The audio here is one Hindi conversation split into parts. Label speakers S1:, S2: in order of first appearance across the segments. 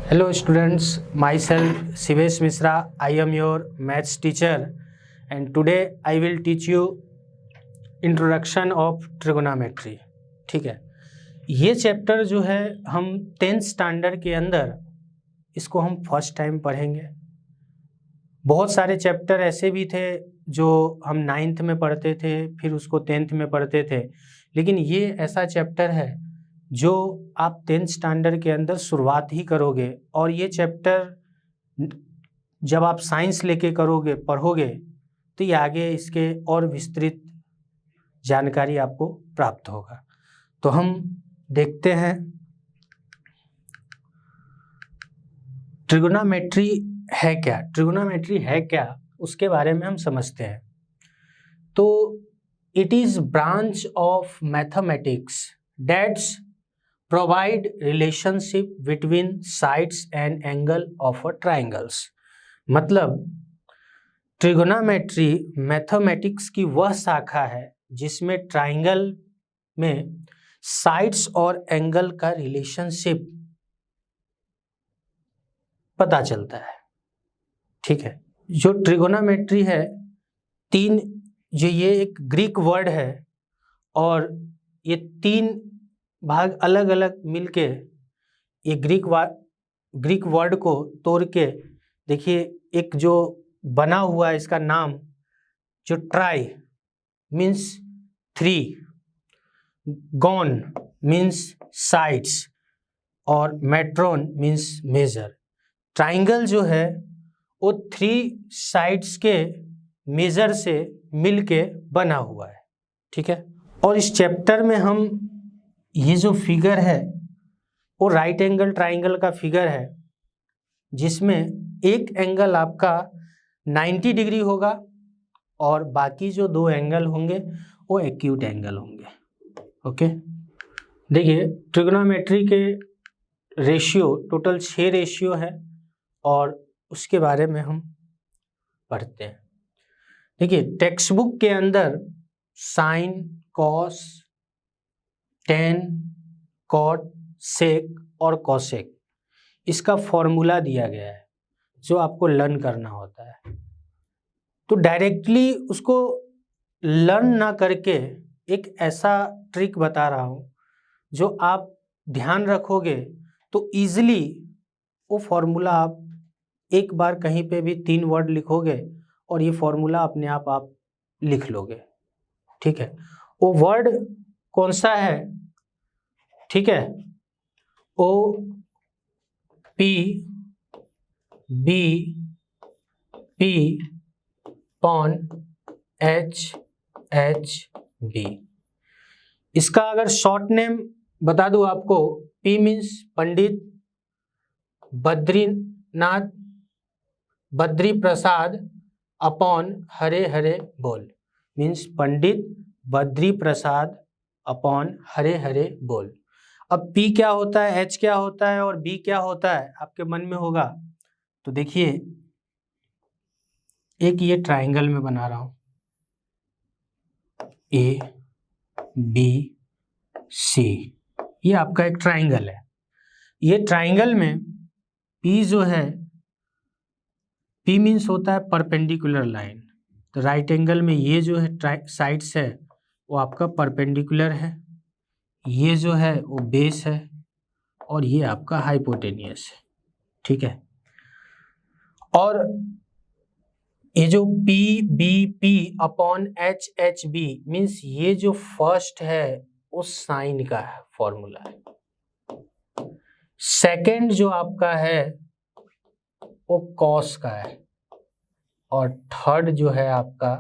S1: Hello students, myself Shivesh Mishra. I am your maths teacher and today I will teach you introduction of trigonometry. ठीक है, ये चैप्टर जो है हम 10th स्टैंडर्ड के अंदर इसको हम फर्स्ट टाइम पढ़ेंगे। बहुत सारे चैप्टर ऐसे भी थे जो हम 9th में पढ़ते थे, फिर उसको 10th में पढ़ते थे, लेकिन ये ऐसा चैप्टर है जो आप 10th स्टैंडर्ड के अंदर शुरुआत ही करोगे और ये चैप्टर जब आप साइंस लेके करोगे पढ़ोगे तो ये आगे इसके और विस्तृत जानकारी आपको प्राप्त होगा। तो हम देखते हैं ट्रिगोनोमेट्री है क्या। ट्रिगोनोमेट्री है क्या उसके बारे में हम समझते हैं। तो it is branch of mathematics that's provide relationship between sides and angle of a triangles। मतलब ट्रिगोनोमेट्री मैथमेटिक्स की वह शाखा है जिसमें ट्राइंगल में साइड्स और एंगल का रिलेशनशिप पता चलता है। ठीक है, जो ट्रिगोनोमेट्री है ये एक ग्रीक वर्ड है और ये 3 भाग अलग अलग मिलके ये ग्रीक वर्ड को तोड़ के देखिए, एक जो बना हुआ है इसका नाम जो try means 3, gone means sides और मेट्रोन मीन्स मेजर। ट्राइंगल जो है वो 3 साइड्स के मेजर से मिलके बना हुआ है। ठीक है, और इस चैप्टर में हम ये जो फिगर है वो राइट एंगल ट्राइंगल का फिगर है जिसमें एक एंगल आपका 90 डिग्री होगा और बाकी जो 2 एंगल होंगे वो एक्यूट एंगल होंगे। ओके, देखिए ट्रिगोनोमेट्री के रेशियो टोटल 6 रेशियो है और उसके बारे में हम पढ़ते हैं। देखिए टेक्स्ट बुक के अंदर साइन, कॉस, टेन, कॉट, सेक और कॉसेक इसका फॉर्मूला दिया गया है जो आपको लर्न करना होता है। तो डायरेक्टली उसको लर्न ना करके एक ऐसा ट्रिक बता रहा हूँ जो आप ध्यान रखोगे तो इजीली वो फॉर्मूला आप एक बार कहीं पे भी 3 वर्ड लिखोगे और ये फॉर्मूला अपने आप लिख लोगे। ठीक है, वो वर्ड कौन सा है? ठीक है, ओ P B P upon H H B. इसका अगर शॉर्ट नेम बता दूं आपको, P means Pandit Badrinath Badri Prasad upon हरे हरे बोल मीन्स पंडित बद्री प्रसाद अपॉन हरे हरे बोल। अब P क्या होता है, H क्या होता है और B क्या होता है आपके मन में होगा। तो देखिए एक ये ट्राइंगल में बना रहा हूं A B C, ये आपका एक ट्राइंगल है। ये ट्राइंगल में P जो है, P मीन्स होता है परपेंडिकुलर लाइन। तो राइट एंगल में ये जो है साइड्स है वो आपका परपेंडिकुलर है, ये जो है वो बेस है और ये आपका हाइपोटेनियस है। ठीक है, और ये जो P B P upon H H B means ये जो फर्स्ट है वो साइन का फॉर्मूला है, सेकंड जो आपका है वो कॉस का है और थर्ड जो है आपका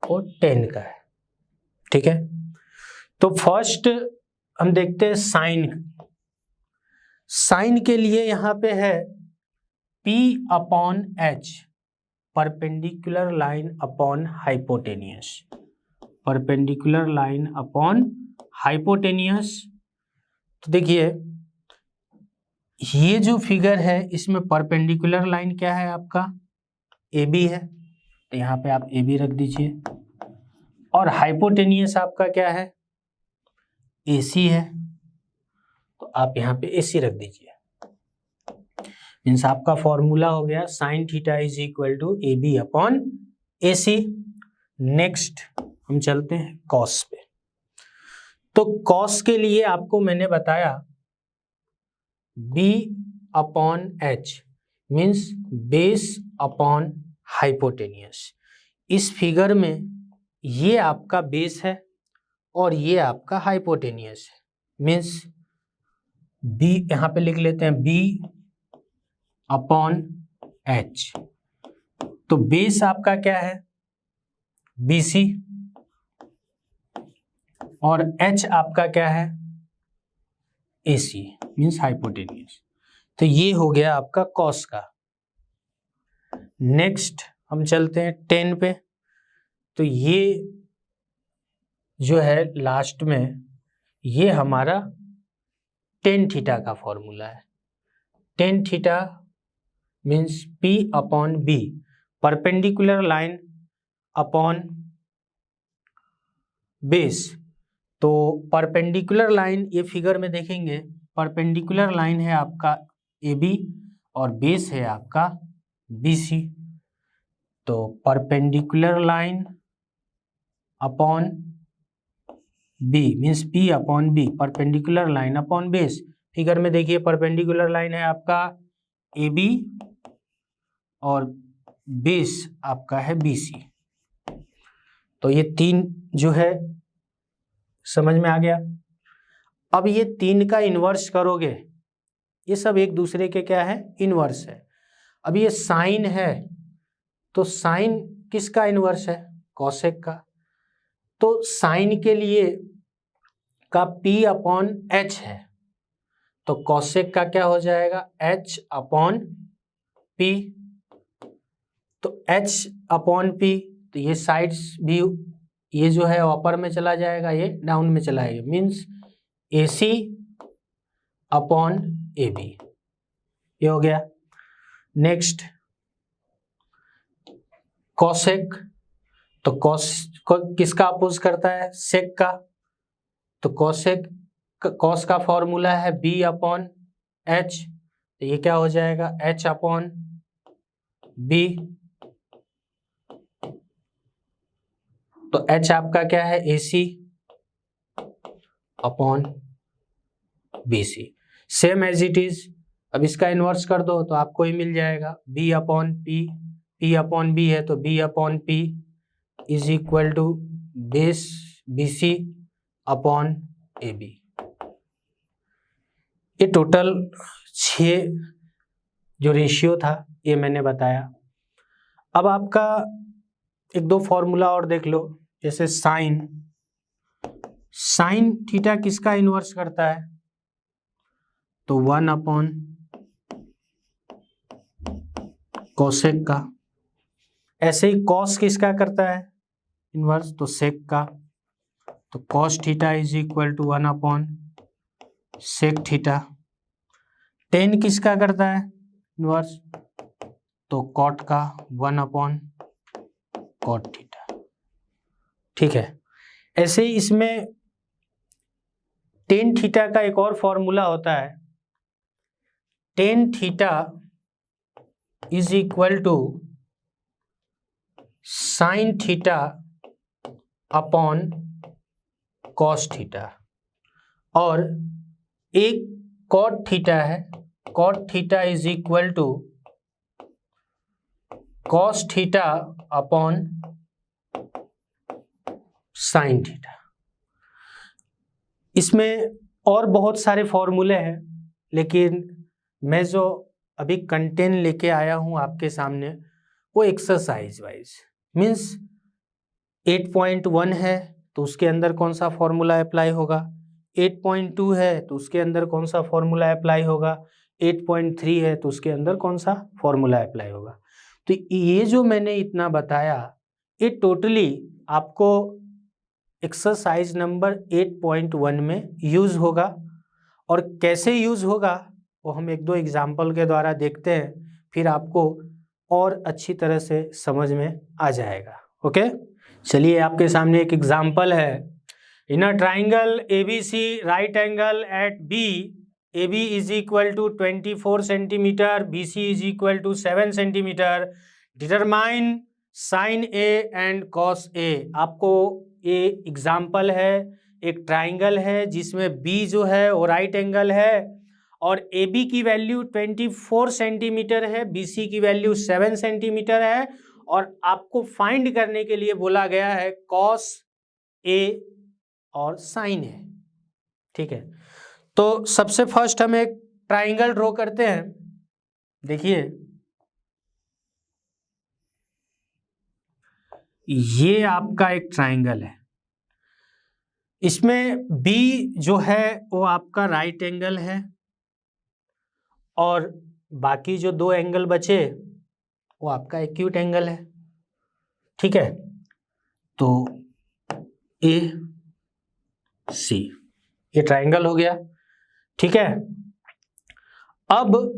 S1: वो टेन का है। ठीक है, तो फर्स्ट हम देखते हैं साइन। साइन के लिए यहां पे है P upon H, perpendicular line upon hypotenuse, perpendicular line upon hypotenuse. तो देखिए ये जो फिगर है इसमें परपेंडिकुलर लाइन क्या है आपका AB है, तो यहाँ पे आप AB रख दीजिए, और हाइपोटेनियस आपका क्या है AC है, तो आप यहाँ पे AC रख दीजिए। मीन्स आपका फॉर्मूला हो गया sine theta is equal to A B upon A C. Next हम चलते हैं कॉस पे। तो कॉस के लिए आपको मैंने बताया B upon H means base upon hypotenuse. इस फिगर में ये आपका बेस है और ये आपका हाइपोटेनियस है। मीन्स बी यहां पे लिख लेते हैं बी अपॉन एच। तो बेस आपका क्या है BC और एच आपका क्या है AC मीन्स हाइपोटेनियस। तो ये हो गया आपका कॉस का। नेक्स्ट हम चलते हैं टेन पे। तो ये जो है लास्ट में ये हमारा टेन थीटा का फॉर्मूला है। Tan theta means P upon B, perpendicular line upon base. तो परपेंडिकुलर लाइन ये फिगर में देखेंगे, परपेंडिकुलर लाइन है आपका AB और बेस है आपका BC। तो perpendicular line upon B means P upon B, perpendicular line upon base. Figure में देखिए परपेंडिकुलर लाइन है आपका AB और बेस आपका है BC। तो ये तीन जो है समझ में आ गया। अब ये तीन का इन्वर्स करोगे, ये सब एक दूसरे के क्या है इन्वर्स है। अब ये साइन है तो साइन किसका इन्वर्स है कॉसेक का। तो साइन के लिए का P अपॉन H है तो कॉसेक का क्या हो जाएगा H अपॉन P। तो H अपॉन P, तो ये साइड्स भी ये जो है अपर में चला जाएगा, ये डाउन में चला जाएगा। मीन्स AC अपॉन AB ये हो गया। नेक्स्ट कॉसेक, तो कॉस किसका अपोज करता है सेक का। तो कॉसेक कॉस का फॉर्मूला है B अपॉन H, तो ये क्या हो जाएगा H अपॉन B। तो H आपका क्या है AC upon BC, same as it is. अब इसका इन्वर्स कर दो तो आपको ही मिल जाएगा B upon P, P upon B है तो B upon P is equal to base BC upon AB। ये टोटल 6 जो रेशियो था ये मैंने बताया। अब आपका एक दो फॉर्मूला और देख लो, जैसे साइन थीटा किसका इन्वर्स करता है तो 1 अपॉन कोसेक का। ऐसे ही कॉस किसका करता है इन्वर्स तो सेक का। तो cos theta is equal to 1 upon sec theta. Tan किसका करता है इन्वर्स तो कॉट का 1 अपॉन कॉट थीटा। ठीक है। ऐसे ही इसमें टेन थीटा का एक और फॉर्मूला होता है, tan theta is equal to sine theta upon cos theta. और एक कॉट थीटा है, cot theta is equal to cos theta upon sine theta. इसमें और बहुत सारे फॉर्मूले हैं, लेकिन मैं जो अभी कंटेंट लेके आया हूं आपके सामने वो एक्सरसाइज वाइज। मीन्स 8.1 है तो उसके अंदर कौन सा फॉर्मूला अप्लाई होगा, 8.2 है तो उसके अंदर कौन सा फॉर्मूला अप्लाई होगा, 8.3 है तो उसके अंदर कौन सा फॉर्मूला अप्लाई होगा। तो ये जो मैंने इतना बताया ये टोटली आपको एक्सरसाइज नंबर 8.1 में यूज होगा। और कैसे यूज होगा वो हम एक दो एग्जाम्पल के द्वारा देखते हैं, फिर आपको और अच्छी तरह से समझ में आ जाएगा। ओके, चलिए आपके सामने एक एग्जाम्पल है। In a triangle ABC right angle at B AB is equal to 24 centimetre, BC is equal to 7 centimetre, determine sine A and cos A। आपको ये एग्जाम्पल है, एक ट्राइंगल है जिसमें B जो है वो राइट एंगल है और AB की वैल्यू 24 सेंटीमीटर है, BC की वैल्यू 7 सेंटीमीटर है और आपको फाइंड करने के लिए बोला गया है कॉस A और साइन A। ठीक है, तो सबसे फर्स्ट हम एक ट्राइंगल ड्रॉ करते हैं। देखिए ये आपका एक ट्राइंगल है, इसमें B जो है वो आपका राइट एंगल है और बाकी जो दो एंगल बचे वो आपका एक्यूट एंगल है। ठीक है, तो AC ये ट्राइंगल हो गया। ठीक है, अब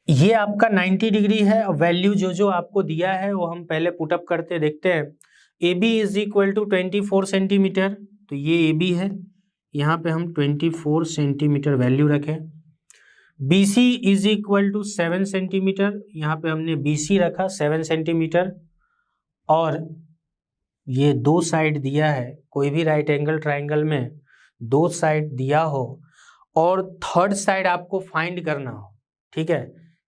S1: ये आपका 90 डिग्री है और वैल्यू जो जो आपको दिया है वो हम पहले पुटअप करते देखते हैं। AB is equal to 24 centimetre, तो ये AB है, यहाँ पे हम 24 सेंटीमीटर वैल्यू रखें। BC is equal to 7 centimetre, यहाँ पे हमने BC रखा 7 सेंटीमीटर और ये दो साइड दिया है, कोई भी राइट एंगल ट्राइंगल में दो साइड दिया हो और थर्ड साइड आपको फाइंड करना हो। ठीक है,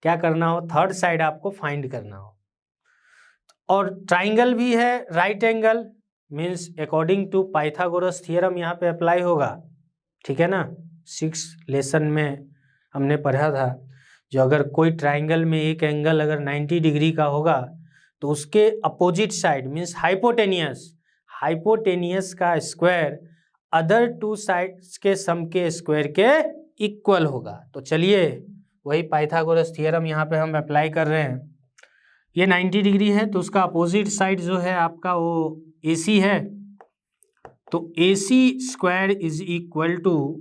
S1: क्या करना हो, थर्ड साइड आपको फाइंड करना हो। और ट्राइंगल भी है right angle, means according to Pythagoras theorem यहाँ पे अप्लाई होगा। ठीक है ना, 6 लेसन में हमने पढ़ा था जो अगर कोई ट्राइंगल में एक एंगल अगर 90 डिग्री का होगा तो उसके अपोजिट साइड मीन्स हाइपोटेनियस का स्क्वायर अदर टू साइड्स के सम के स्क्वायर के इक्वल होगा। तो चलिए वही पाइथागोरस थ्योरम यहाँ पे हम अप्लाई कर रहे हैं। ये 90 डिग्री है तो उसका अपोजिट साइड जो है आपका वो AC है, तो AC square is equal to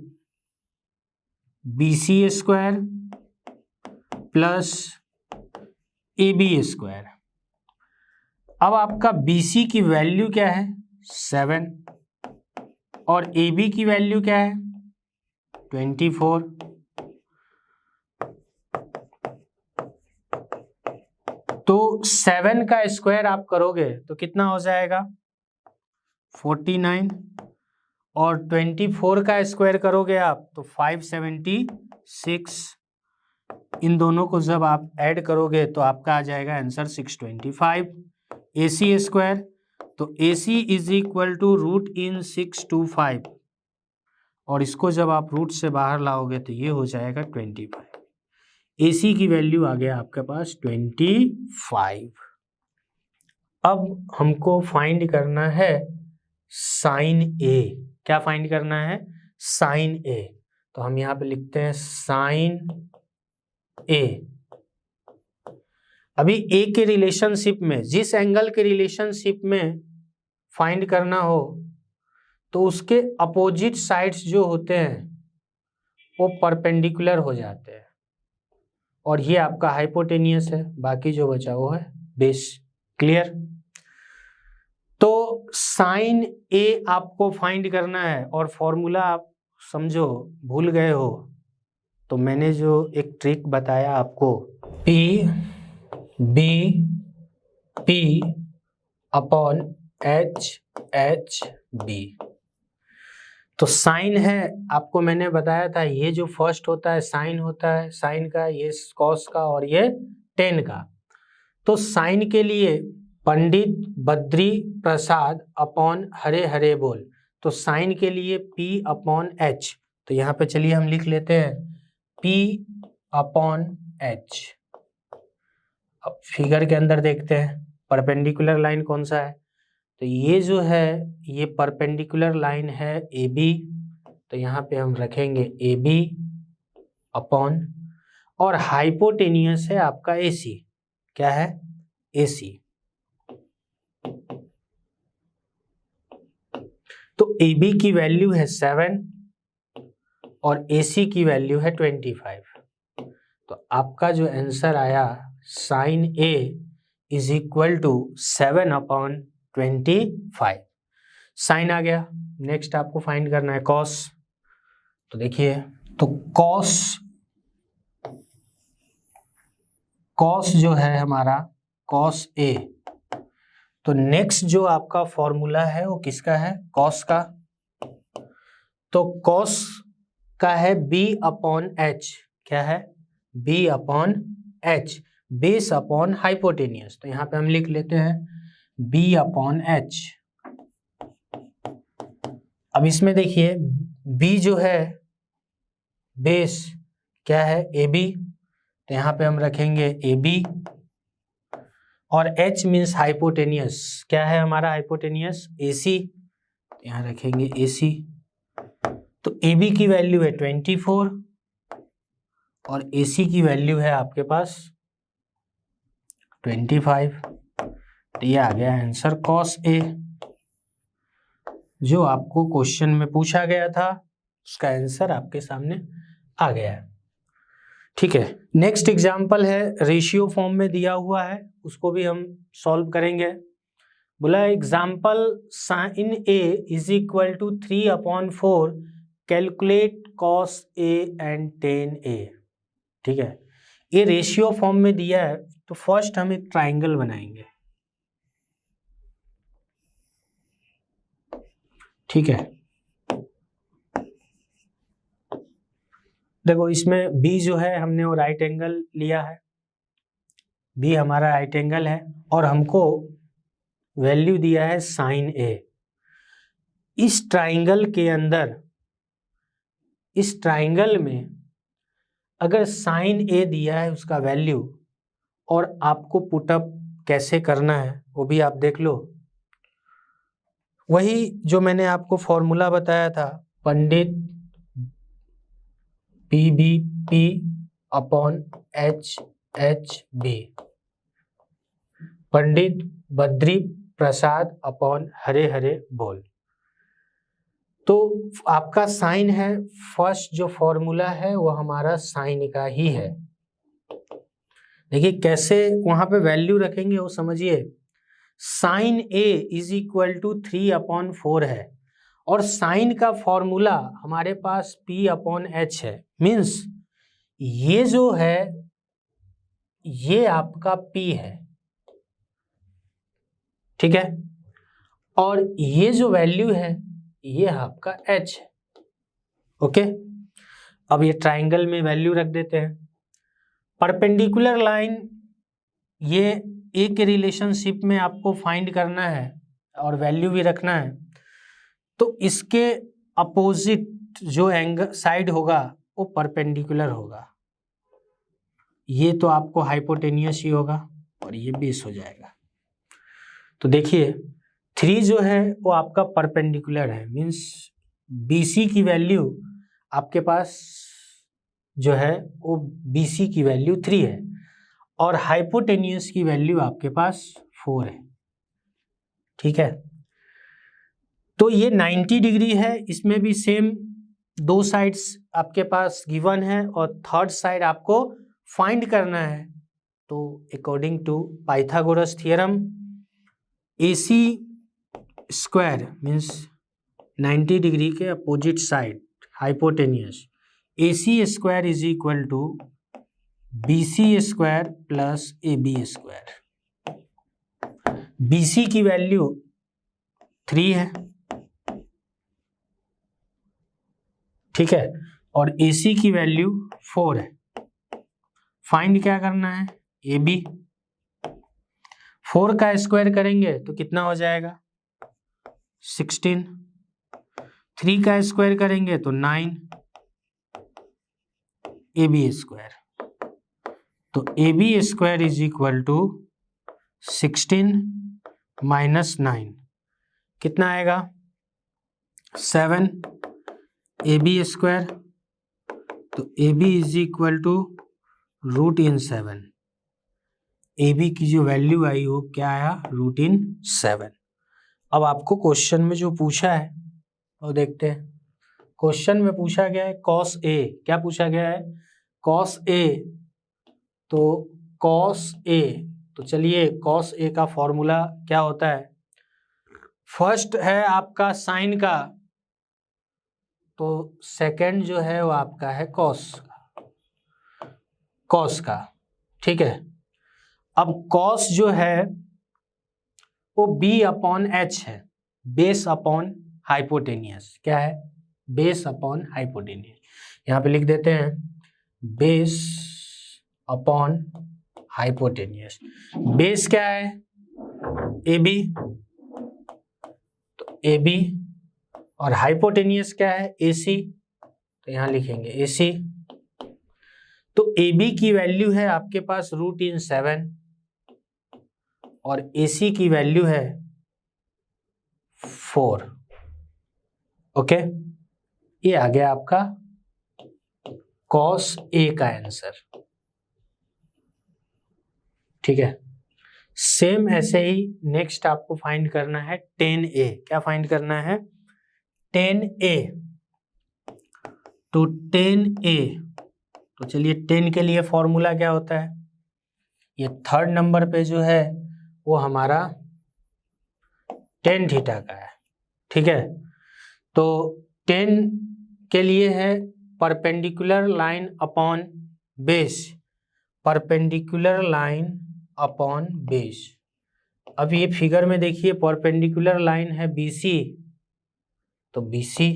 S1: BC square plus AB square. अब आपका BC की वैल्यू क्या है 7 और AB की वैल्यू क्या है 24। तो 7 का स्क्वायर आप करोगे तो कितना हो जाएगा 49 और 24 का स्क्वायर करोगे आप तो 576। इन दोनों को जब आप ऐड करोगे तो आपका आ जाएगा आंसर 625। AC स्क्वायर, तो AC is equal to root in 625 और इसको जब आप रूट से बाहर लाओगे तो ये हो जाएगा 25। AC की वैल्यू आ गया आपके पास 25। अब हमको फाइंड करना है साइन A। क्या फाइंड करना है साइन A, तो हम यहाँ पे लिखते हैं साइन A। अभी A के रिलेशनशिप में, जिस एंगल के रिलेशनशिप में फाइंड करना हो तो उसके अपोजिट साइड्स जो होते हैं वो परपेंडिकुलर हो जाते हैं और ये आपका हाइपोटेनियस है, बाकी जो बचा वो है बेस। क्लियर, तो साइन A आपको फाइंड करना है और फॉर्मूला आप समझो भूल गए हो तो मैंने जो एक ट्रिक बताया आपको, P अपॉन HB। तो साइन है, आपको मैंने बताया था ये जो फर्स्ट होता है साइन होता है, साइन का ये कॉस का और ये टेन का। तो साइन के लिए पंडित बद्री प्रसाद अपॉन हरे हरे बोल, तो साइन के लिए P अपॉन H। तो यहाँ पे चलिए हम लिख लेते हैं P अपॉन H। अब फिगर के अंदर देखते हैं परपेंडिकुलर लाइन कौन सा है, तो ये जो है ये परपेंडिकुलर लाइन है AB, तो यहाँ पे हम रखेंगे AB अपॉन, और हाइपोटेनियस है आपका AC। क्या है AC, तो AB की वैल्यू है 7 और AC की वैल्यू है 25। तो आपका जो आंसर आया sine A is equal to 7 upon 25। Sine आ गया। नेक्स्ट आपको फाइंड करना है कॉस। तो देखिए तो कॉस जो है हमारा कॉस ए, तो नेक्स्ट जो आपका फॉर्मूला है वो किसका है? कॉस का। तो कॉस का है बी अपॉन एच। क्या है? B upon H, base upon hypotenuse. तो यहाँ पे हम लिख लेते हैं बी अपॉन एच। अब इसमें देखिए बी जो है बेस क्या है? ए बी, तो यहाँ पे हम रखेंगे ए बी, और एच मीन्स हाइपोटेनियस। क्या है हमारा हाइपोटेनियस? ए सी, तो यहाँ रखेंगे ए सी। तो ए बी की वैल्यू है 24 और ए सी की वैल्यू है आपके पास 25। तो ये आ गया आंसर कॉस ए, जो आपको क्वेश्चन में पूछा गया था, उसका आंसर आपके सामने आ गया है। ठीक है, नेक्स्ट एग्जाम्पल है, रेशियो फॉर्म में दिया हुआ है, उसको भी हम सॉल्व करेंगे। बोला example sine A is equal to 3/4, calculate cos A and tan A. ठीक है, ये रेशियो फॉर्म में दिया है, तो फर्स्ट हम एक ट्राइंगल बनाएंगे। ठीक है, देखो इसमें बी जो है हमने वो राइट एंगल लिया है, बी हमारा राइट एंगल है, और हमको वैल्यू दिया है साइन ए। इस ट्राइंगल के अंदर, इस ट्राइंगल में अगर साइन ए दिया है उसका वैल्यू, और आपको पुटअप कैसे करना है वो भी आप देख लो। वही जो मैंने आपको फॉर्मूला बताया था, Pandit P B P upon H H B, Pandit Badri Prasad upon हरे हरे बोल। तो आपका साइन है, फर्स्ट जो फॉर्मूला है वो हमारा साइन का ही है। देखिए कैसे वहां पे वैल्यू रखेंगे वो समझिए। Sine A is equal to 3/4 है, और साइन का फॉर्मूला हमारे पास P अपॉन एच है। मीन्स ये जो है ये आपका P है, ठीक है, और ये जो वैल्यू है ये आपका H है। ओके, अब ये ट्राइंगल में वैल्यू रख देते हैं। परपेंडिकुलर लाइन, ये ए के रिलेशनशिप में आपको फाइंड करना है और वैल्यू भी रखना है। तो इसके अपोजिट जो एंगल साइड होगा वो परपेंडिकुलर होगा। ये तो आपको हाइपोटेनियस ही होगा और ये बेस हो जाएगा। तो देखिए 3 जो है वो आपका परपेंडिकुलर है, मीन्स BC की वैल्यू आपके पास जो है वो BC की वैल्यू 3 है, और हाइपोटेनियस की वैल्यू आपके पास 4 है। ठीक है, तो ये 90 डिग्री है, इसमें भी सेम 2 साइड्स आपके पास गिवन है और थर्ड साइड आपको फाइंड करना है। तो according to Pythagoras theorem, AC square means 90 degree के opposite side hypotenuse, AC square is equal to BC square plus AB square. BC की वैल्यू 3 है, ठीक है, और AC की वैल्यू 4 है। फाइंड क्या करना है? AB। 4 का स्क्वायर करेंगे तो कितना हो जाएगा? 16। 3 का स्क्वायर करेंगे तो 9। AB स्क्वायर, तो AB square is equal to 16 minus 9 कितना आएगा? 7। AB स्क्वायर, तो AB is equal to √7। AB की जो वैल्यू आई वो क्या आया? √7। अब आपको क्वेश्चन में जो पूछा है वो देखते हैं। क्वेश्चन में पूछा गया है cos A। क्या पूछा गया है? cos A। तो cos A, तो चलिए cos A का फॉर्मूला क्या होता है? फर्स्ट है आपका साइन का, तो सेकंड जो है वो आपका है कॉस का, ठीक है। अब कॉस जो है वो B/H है, बेस अपॉन हाइपोटेनियस। क्या है? Base upon hypotenuse. यहाँ पे लिख देते हैं बेस अपॉन हाइपोटेनियस। बेस क्या है? AB, तो AB, और हाइपोटेनियस क्या है? AC, तो यहाँ लिखेंगे AC। तो AB की वैल्यू है आपके पास √7 और AC की वैल्यू है 4। ओके, ये आ गया आपका cos A का आंसर, ठीक है। सेम ऐसे ही नेक्स्ट आपको फाइंड करना है tan A। क्या फाइंड करना है? tan A। तो tan A, तो चलिए tan के लिए फॉर्मूला क्या होता है? ये थर्ड नंबर पे जो है वो हमारा tan थीटा का है, ठीक है। तो tan के लिए है perpendicular line upon base, perpendicular line upon base. अब ये फिगर में देखिए परपेंडिकुलर लाइन है BC, तो BC,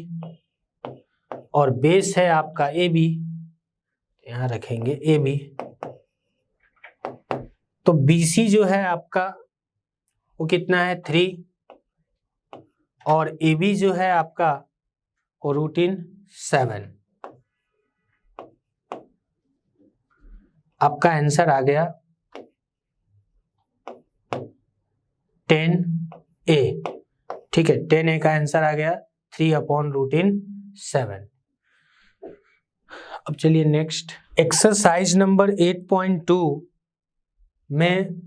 S1: और बेस है आपका AB, यहाँ रखेंगे AB। तो BC जो है आपका वो कितना है? 3, और AB जो है आपका वो √7। आपका आंसर आ गया tan A, ठीक है। tan A का आंसर आ गया 3/√7। अब चलिए नेक्स्ट एक्सरसाइज नंबर 8.2 में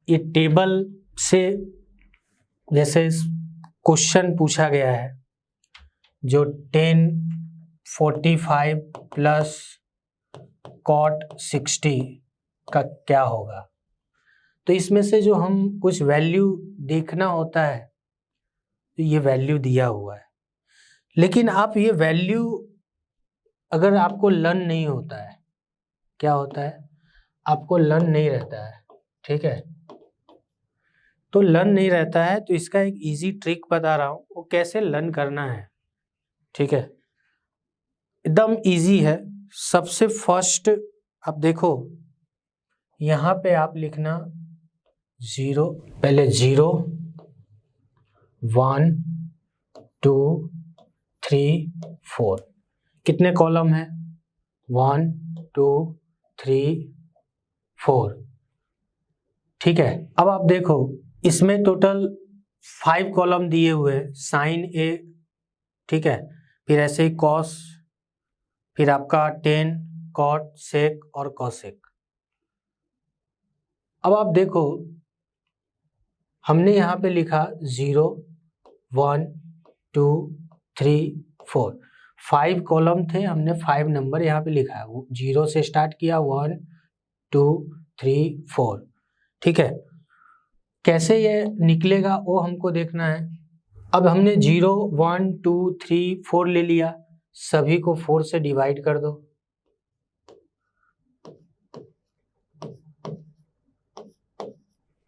S1: ये टेबल से जैसे क्वेश्चन पूछा गया है, जो tan 45 प्लस cot 60 का क्या होगा। तो इसमें से जो हम कुछ वैल्यू देखना होता है, तो ये वैल्यू दिया हुआ है, लेकिन आप ये वैल्यू अगर आपको लर्न नहीं होता है, क्या होता है? आपको लर्न नहीं रहता है, ठीक है। तो लर्न नहीं रहता है तो इसका एक इजी ट्रिक बता रहा हूँ, वो कैसे लर्न करना है, ठीक है। एकदम इजी है। सबसे फर्स्ट आप देखो, यहाँ पे आप लिखना 0, पहले 0 1 2 3 4। कितने कॉलम है? 1 2 3 4, ठीक है। अब आप देखो इसमें टोटल 5 कॉलम दिए हुए sin A, ठीक है। फिर ऐसे ही cos, फिर आपका tan, cot, sec और cosec। अब आप देखो हमने यहाँ पे लिखा 0 1 2 3 4, 5 कॉलम थे, हमने 5 नंबर यहाँ पे लिखा है। 0 से स्टार्ट किया, 1 2 3 4, ठीक है। कैसे ये निकलेगा वो हमको देखना है। अब हमने 0 1 2 3 4 ले लिया, सभी को 4 से डिवाइड कर दो,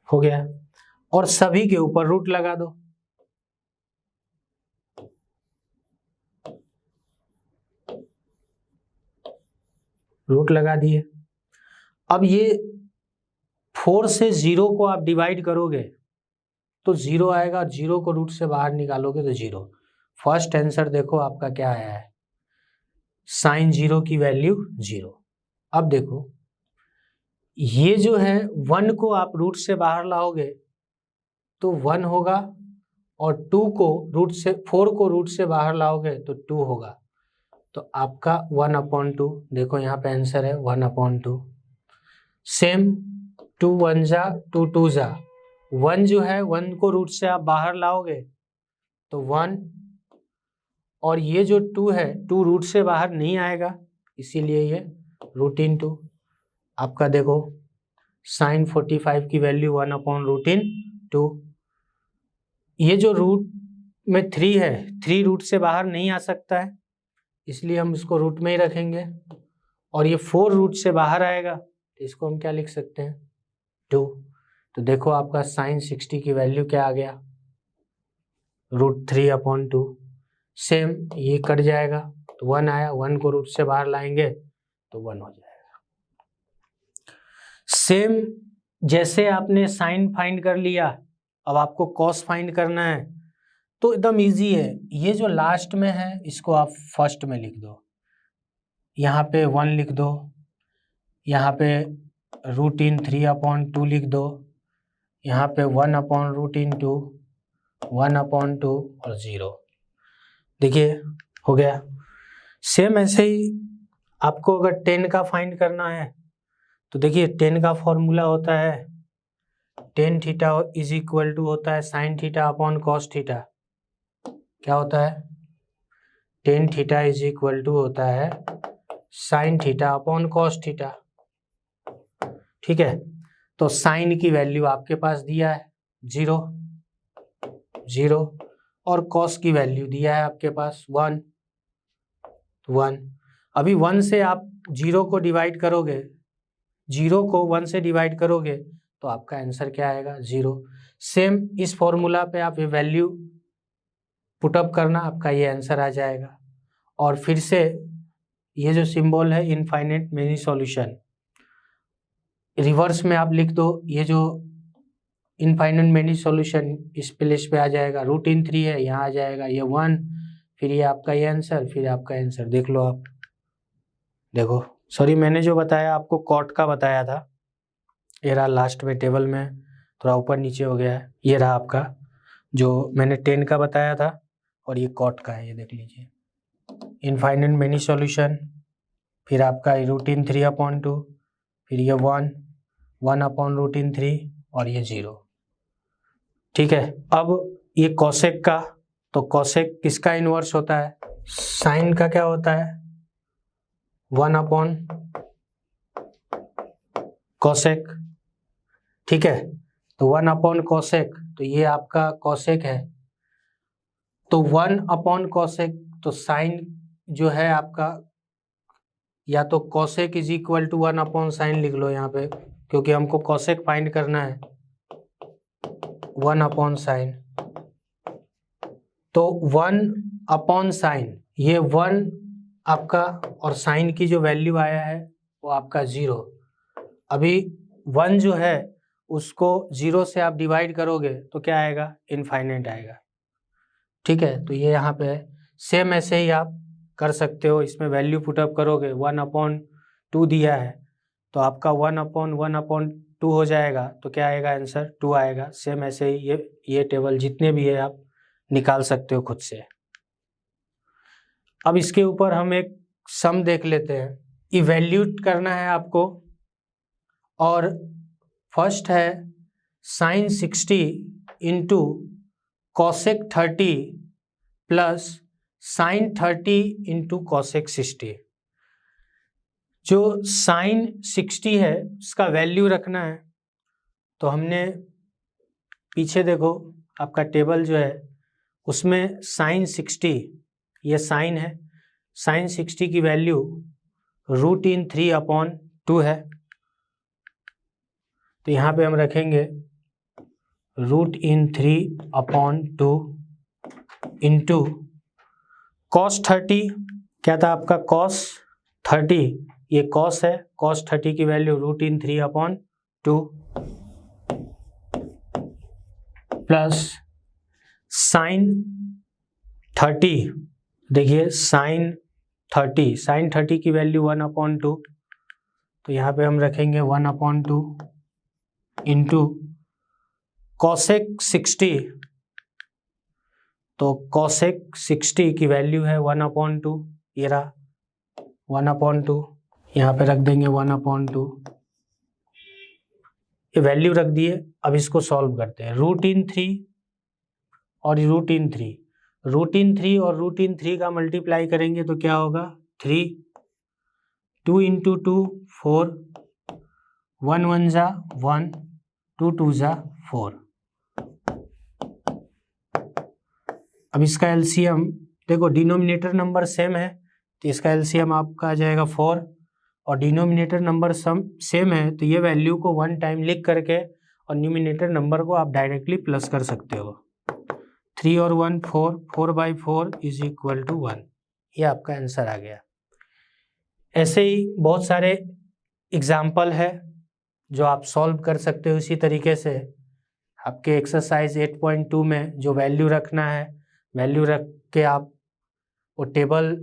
S1: हो गया, और सभी के ऊपर रूट लगा दो। रूट लगा दिए। अब ये 4 से 0 को आप डिवाइड करोगे तो 0 आएगा, 0 को रूट से बाहर निकालोगे तो 0। फर्स्ट आंसर देखो आपका क्या आया है, sin 0 की वैल्यू 0। अब देखो ये जो है 1 को आप रूट से बाहर लाओगे तो 1 होगा, और 2 को रूट से 4 को रूट से बाहर लाओगे तो 2 होगा। तो आपका 1/2, देखो यहाँ पे आंसर है 1/2। सेम 2 1 जा 2 2 जा, 1 जो है 1 को रूट से आप बाहर लाओगे तो 1, और ये जो 2 है 2 रूट से बाहर नहीं आएगा, इसीलिए ये √2। आपका देखो sin 45 की वैल्यू 1/√2। ये जो में 3 है, 3 रूट से बाहर नहीं आ सकता है, इसलिए हम इसको रूट में ही रखेंगे। और ये 4 रूट से बाहर आएगा तो इसको हम क्या लिख सकते हैं, 2। तो देखो आपका साइन 60 की वैल्यू क्या आ गया, √3/2। सेम ये कट जाएगा तो 1 आया, 1 को रूट से बाहर लाएंगे तो 1 हो जाएगा। सेम जैसे आपने साइन फाइंड कर लिया, अब आपको कॉस फाइंड करना है तो एकदम इजी है। ये जो लास्ट में है इसको आप फर्स्ट में लिख दो, यहाँ पे 1 लिख दो, यहाँ पे √3/2 लिख दो, यहाँ पे 1/√2, 1/2 और 0। देखिए हो गया। सेम ऐसे ही आपको अगर 10 का फाइंड करना है तो देखिए 10 का फॉर्मूला होता है tan theta is equal to होता है sin theta upon cos theta. क्या होता है, tan theta is equal to होता है sin theta upon cos theta. ठीक है, तो साइन की वैल्यू आपके पास दिया है 0 0 और कॉस की वैल्यू दिया है आपके पास 1 1। अभी 1 से आप 0 को डिवाइड करोगे, 0 को 1 से डिवाइड करोगे तो आपका आंसर क्या आएगा, 0। सेम इस फॉर्मूला पे आप ये वैल्यू पुटअप करना, आपका ये आंसर आ जाएगा। और फिर से ये जो सिंबल है इनफाइनाइट मेनी सॉल्यूशन, रिवर्स में आप लिख दो, ये जो इनफाइनाइट मेनी सॉल्यूशन इस प्लेस पे आ जाएगा, √3 है यहाँ आ जाएगा ये 1, फिर ये आपका ये आंसर, फिर आपका आंसर देख लो आप। देखो सॉरी मैंने जो बताया आपको कॉट का बताया था, ये रहा लास्ट में टेबल में थोड़ा ऊपर नीचे हो गया है, ये रहा आपका जो मैंने 10 का बताया था और ये कॉट का है, ये देख लीजिए इनफाइनाइट मेनी सॉल्यूशन, फिर आपका √3/2, फिर ये 1/√3 और ये 0। ठीक है, अब ये कॉसेक का, तो कॉसेक किसका इनवर्स होता है, साइन का क्या होता है 1/कॉसेक। ठीक है, तो 1/कॉसेक, तो ये आपका कॉसेक है, तो 1/कॉसेक, तो साइन जो है आपका या तो कॉसेक इज इक्वल टू 1/साइन लिख लो यहाँ पे, क्योंकि हमको कॉसेक फाइंड करना है 1/साइन। तो 1/साइन, ये 1 आपका और साइन की जो वैल्यू आया है वो आपका 0। अभी 1 जो है उसको 0 से आप डिवाइड करोगे तो क्या आएगा, इनफाइनाइट आएगा। ठीक है, तो ये यहाँ पे है। सेम ऐसे ही आप कर सकते हो, इसमें वैल्यू पुटअप करोगे, 1/2 दिया है तो आपका 1/1/2 हो जाएगा, तो क्या आएगा आंसर, 2 आएगा। सेम ऐसे ही ये टेबल जितने भी है आप निकाल सकते हो खुद से। अब इसके ऊपर हम एक सम देख लेते हैं, इवैल्यूएट करना है आपको, और फर्स्ट है sin 60 into cosec 30 plus sin 30 into cosec 60। जो sin 60 है उसका वैल्यू रखना है, तो हमने पीछे देखो आपका टेबल जो है उसमें sin 60, ये साइन है, sin 60 की वैल्यू √3/2 है, तो यहाँ पे हम रखेंगे √3/2 इंटू cos 30, क्या था आपका cos 30, ये cos है, cos 30 की वैल्यू √3/2 प्लस sin 30, देखिए sin 30 की वैल्यू 1/2, तो यहाँ पे हम रखेंगे 1/2 इंटू कॉसेक 60, तो कॉसेक 60 की वैल्यू है 1/2, ये रहा 1/2, यहाँ पे रख देंगे 1/2, ये वैल्यू रख दिए। अब इसको सॉल्व करते हैं, √3 और √3 और √3 का मल्टीप्लाई करेंगे तो क्या होगा, 3, 2 इंटू 2 4, 1 1 जा 1, 2 2 जा 4। अब इसका एलसीएम देखो, डिनोमिनेटर नंबर सेम है तो इसका एलसीएम आपका आ जाएगा 4, और डिनोमिनेटर नंबर सेम है तो ये वैल्यू को 1 टाइम लिख करके और न्यूमिनेटर नंबर को आप डायरेक्टली प्लस कर सकते हो। 3 और 1 4, 4/4 इज इक्वल टू 1, ये आपका आंसर आ गया। ऐसे ही बहुत सारे एग्जाम्पल है जो आप सॉल्व कर सकते हो इसी तरीके से। आपके एक्सरसाइज 8.2 में जो वैल्यू रखना है, वैल्यू रख के आप वो टेबल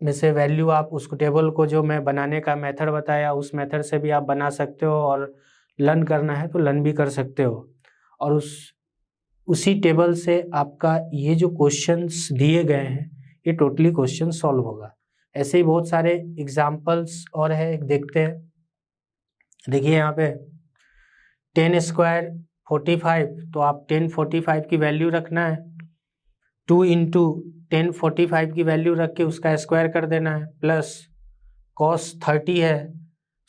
S1: में से वैल्यू, आप उसको टेबल को जो मैं बनाने का मेथड बताया उस मेथड से भी आप बना सकते हो, और लर्न करना है तो लर्न भी कर सकते हो। और उसी टेबल से आपका ये जो क्वेश्चंस दिए गए हैं ये टोटली क्वेश्चन सॉल्व होगा। ऐसे ही बहुत सारे एग्जाम्पल्स और है, एक देखते हैं। देखिए यहाँ पे 10 स्क्वायर 45, तो आप 10 45 की वैल्यू रखना है, 2 इंटू 10 45 की वैल्यू रख के उसका स्क्वायर कर देना है, प्लस cos 30 है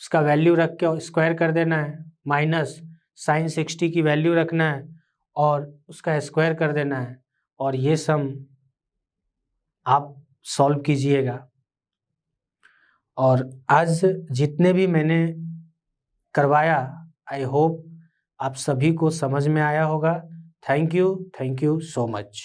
S1: उसका वैल्यू रख के स्क्वायर कर देना है, माइनस sin 60 की वैल्यू रखना है और उसका स्क्वायर कर देना है, और ये सम आप सॉल्व कीजिएगा। और आज जितने भी मैंने करवाया, आई होप आप सभी को समझ में आया होगा। Thank you so much.